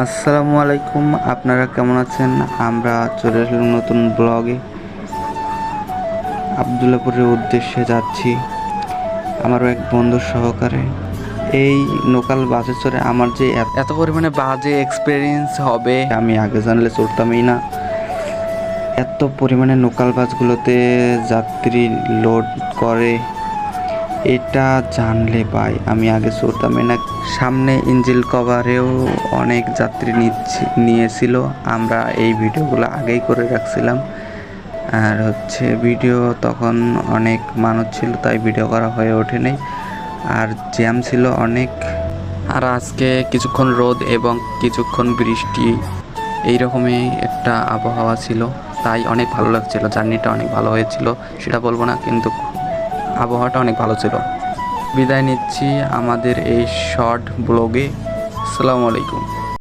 আসসালামু আলাইকুম, আপনারা কেমন আছেন? আমরা চলে আসলাম নতুন ব্লগে। আবদুল্লাপুরের উদ্দেশ্যে যাচ্ছি আমারও এক বন্ধুর সহকারে। এই লোকাল বাসে চড়ে আমার যে এত পরিমাণে বাজে এক্সপিরিয়েন্স হবে আমি আগে জানলে চড়তামই না। এত পরিমাণে লোকাল বাসগুলোতে যাত্রী লোড করে, এটা জানলে ভাই আমি আগে চড়তামই না। সামনে ইঞ্জিল কভারেও অনেক যাত্রী নিয়েছিল। আমরা এই ভিডিওগুলো আগেই করে রাখছিলাম, আর ভিডিও তখন অনেক মানুষ ছিল তাই ভিডিও করা হয়ে ওঠেনি, আর জ্যাম ছিল অনেক। আর আজকে কিছুক্ষণ রোদ এবং কিছুক্ষণ বৃষ্টি, এইরকমই একটা আবহাওয়া ছিল, তাই অনেক ভালো লাগছিল। জার্নিটা অনেক ভালো হয়েছিল সেটা বলবো না, কিন্তু আবহাওয়াটা অনেক ভালো ছিল। বিদায় নিচ্ছি আমাদের এই শর্ট ব্লগে। আসসালামু আলাইকুম।